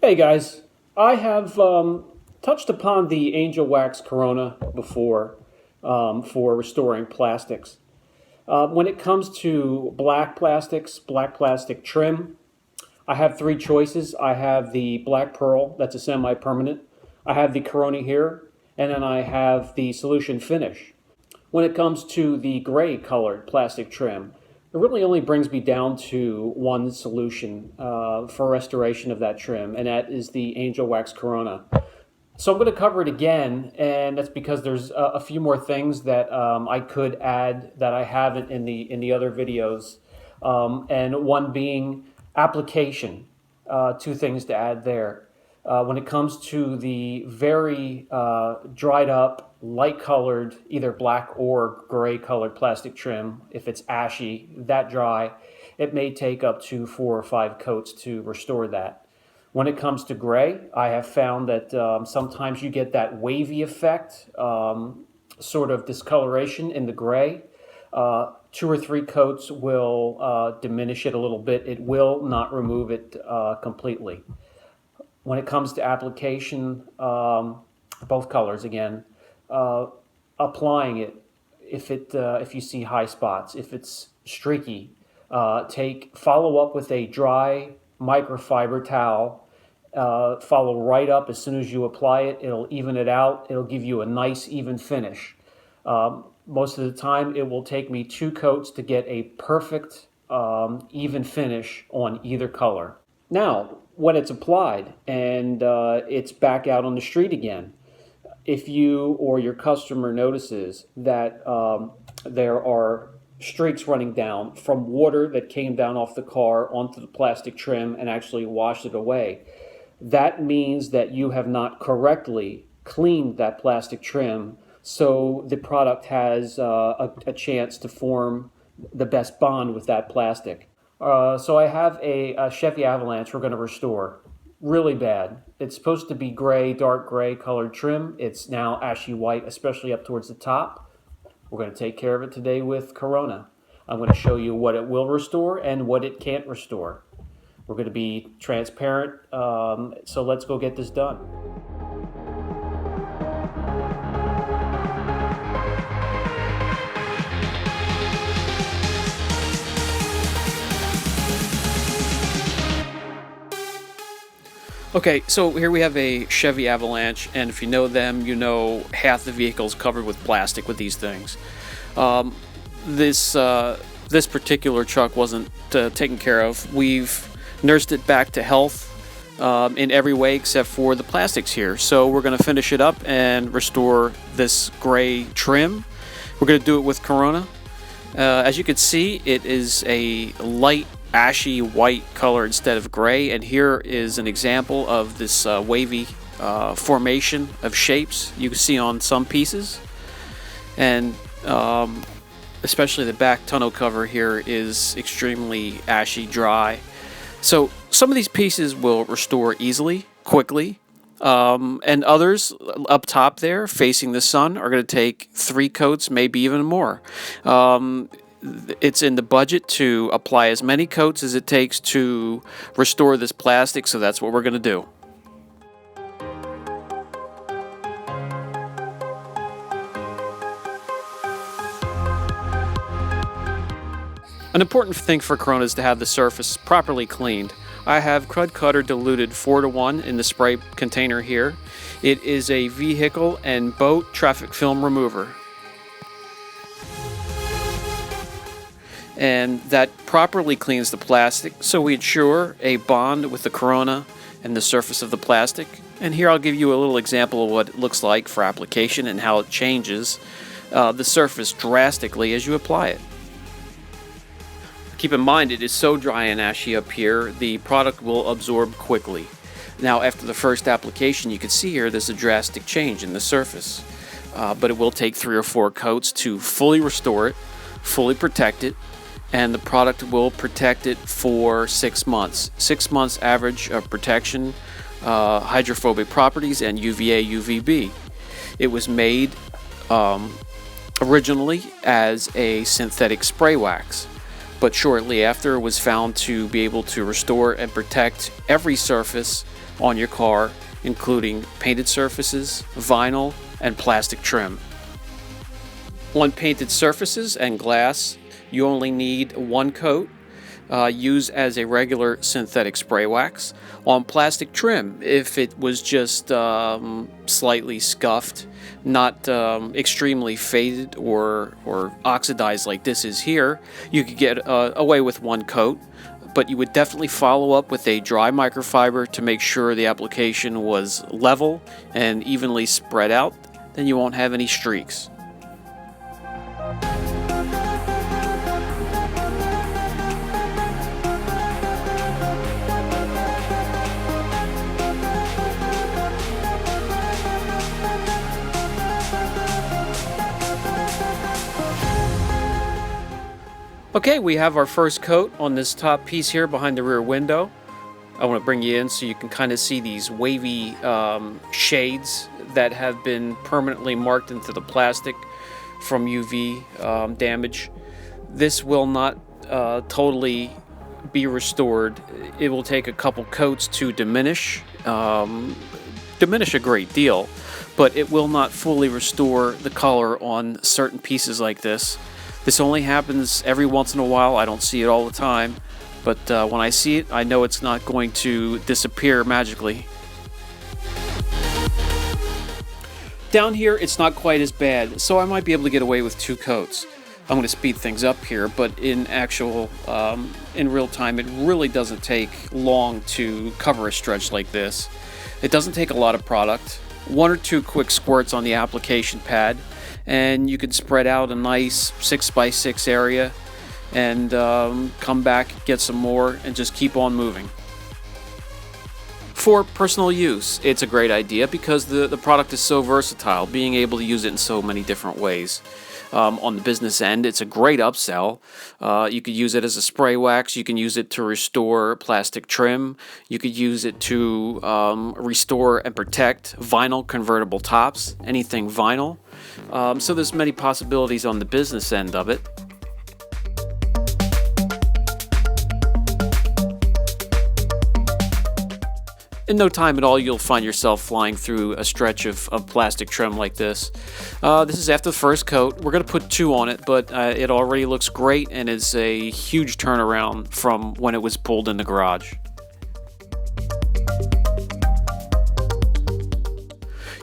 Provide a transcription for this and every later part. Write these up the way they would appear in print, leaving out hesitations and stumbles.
Hey guys, I have touched upon the Angel Wax Corona before for restoring plastics. When it comes to black plastics, black plastic trim, I have three choices. I have the Black Pearl, that's a semi-permanent. I have the Corona here, and then I have the Solution Finish. When it comes to the gray colored plastic trim, it really only brings me down to one solution for restoration of that trim, and that is the Angel Wax Corona. So I'm going to cover it again, and that's because there's a few more things that I could add that I haven't in the other videos, and one being application. Two things to add there. When it comes to the very dried up, light colored, either black or gray colored plastic trim, if it's ashy, that dry, it may take up to 4 or 5 coats to restore that. When it comes to gray, I have found that sometimes you get that wavy effect, sort of discoloration in the gray. 2 or 3 coats will diminish it a little bit. It will not remove it completely. When it comes to application, both colors again, applying it, if you see high spots, if it's streaky, follow up with a dry microfiber towel. Follow right up as soon as you apply it. It'll even it out. It'll give you a nice even finish. Most of the time, it will take me 2 coats to get a perfect even finish on either color. Now, when it's applied and it's back out on the street again, if you or your customer notices that there are streaks running down from water that came down off the car onto the plastic trim and actually washed it away, that means that you have not correctly cleaned that plastic trim, so the product has a chance to form the best bond with that plastic. So I have a Chevy Avalanche we're going to restore. Really bad. It's supposed to be gray, dark gray colored trim. It's now ashy white, especially up towards the top. We're going to take care of it today with Corona. I'm going to show you what it will restore and what it can't restore. We're going to be transparent, so let's go get this done. Okay, so here we have a Chevy Avalanche, and if you know them, you know half the vehicle is covered with plastic with these things. This particular truck wasn't taken care of. We've nursed it back to health in every way except for the plastics here. So we're going to finish it up and restore this gray trim. We're going to do it with Corona. As you can see, it is a light ashy white color instead of gray, and here is an example of this wavy formation of shapes you can see on some pieces, and especially the back tonneau cover here is extremely ashy dry. So some of these pieces will restore easily, quickly, and others up top there facing the sun are going to take 3 coats, maybe even more. It's in the budget to apply as many coats as it takes to restore this plastic, so that's what we're going to do. An important thing for Corona is to have the surface properly cleaned. I have Crud Cutter diluted 4-to-1 in the spray container here. It is a vehicle and boat traffic film remover, and that properly cleans the plastic, so we ensure a bond with the Corona and the surface of the plastic. And here I'll give you a little example of what it looks like for application and how it changes the surface drastically as you apply it. Keep in mind, it is so dry and ashy up here, the product will absorb quickly. Now, after the first application, you can see here there's a drastic change in the surface, but it will take 3 or 4 coats to fully restore it, fully protect it, and the product will protect it for 6 months. 6 months average of protection, hydrophobic properties, and UVA, UVB. It was made originally as a synthetic spray wax. but shortly after was found to be able to restore and protect every surface on your car, including painted surfaces, vinyl, and plastic trim. On painted surfaces and glass, you only need one coat. Use as a regular synthetic spray wax. On plastic trim, if it was just slightly scuffed, not extremely faded or oxidized like this is here, you could get away with one coat, but you would definitely follow up with a dry microfiber to make sure the application was level and evenly spread out. Then you won't have any streaks. Okay, we have our first coat on this top piece here behind the rear window. I want to bring you in so you can kind of see these wavy shades that have been permanently marked into the plastic from UV damage. This will not totally be restored. It will take a couple coats to diminish a great deal, but it will not fully restore the color on certain pieces like this. This only happens every once in a while. I don't see it all the time, but when I see it, I know it's not going to disappear magically. Down here, it's not quite as bad, so I might be able to get away with 2 coats. I'm going to speed things up here, but in real time, it really doesn't take long to cover a stretch like this. It doesn't take a lot of product. 1 or 2 quick squirts on the application pad, and you can spread out a nice 6x6 area and come back, get some more, and just keep on moving. For personal use, it's a great idea because the product is so versatile, being able to use it in so many different ways. On the business end, it's a great upsell. You could use it as a spray wax. You can use it to restore plastic trim. You could use it to restore and protect vinyl convertible tops, anything vinyl. So there's many possibilities on the business end of it. In no time at all, you'll find yourself flying through a stretch of plastic trim like this. This is after the first coat. We're going to put 2 on it, but it already looks great and is a huge turnaround from when it was pulled in the garage.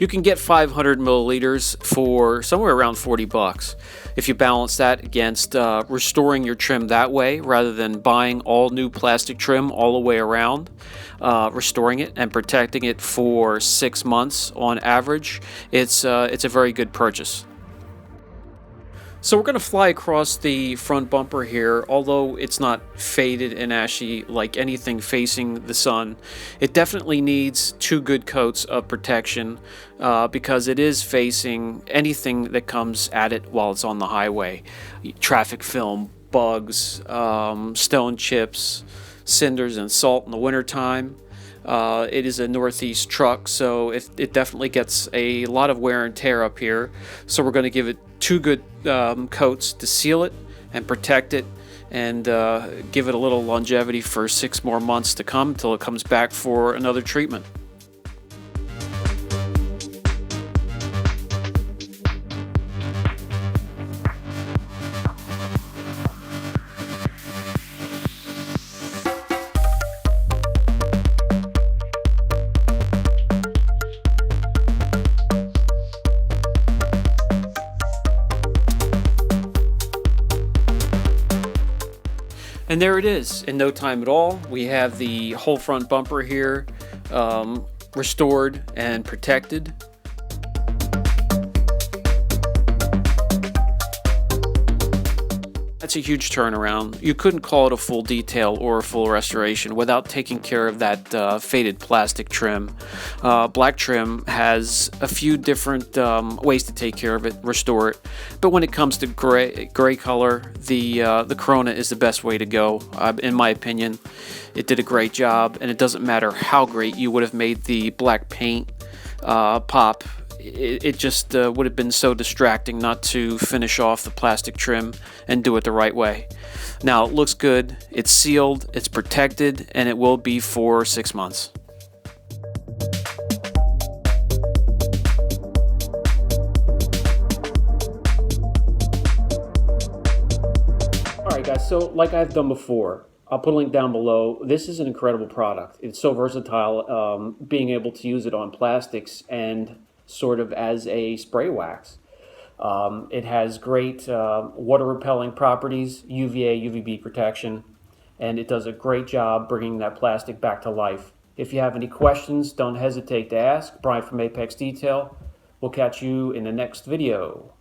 You can get 500 milliliters for somewhere around $40. If you balance that against restoring your trim that way, rather than buying all new plastic trim all the way around, restoring it and protecting it for 6 months on average, it's a very good purchase. So we're going to fly across the front bumper here. Although it's not faded and ashy like anything facing the sun, it definitely needs 2 good coats of protection because it is facing anything that comes at it while it's on the highway. Traffic film, bugs, stone chips, cinders, and salt in the wintertime. It is a Northeast truck, so it definitely gets a lot of wear and tear up here. So we're going to give it 2 good coats to seal it and protect it, and give it a little longevity for 6 more months to come until it comes back for another treatment. And there it is. In no time at all, we have the whole front bumper here restored and protected. That's a huge turnaround. You couldn't call it a full detail or a full restoration without taking care of that faded plastic trim. Black trim has a few different ways to take care of it, restore it. But when it comes to gray color, the Corona is the best way to go, in my opinion. It did a great job, and it doesn't matter how great you would have made the black paint pop. it just would have been so distracting not to finish off the plastic trim and do it the right way. Now it looks good, it's sealed, it's protected, and it will be for 6 months. Alright guys, so like I've done before, I'll put a link down below. This is an incredible product. It's so versatile, being able to use it on plastics and sort of as a spray wax. It has great water repelling properties, UVA, UVB protection, and it does a great job bringing that plastic back to life. If you have any questions, don't hesitate to ask. Brian from Apex Detail. We'll catch you in the next video.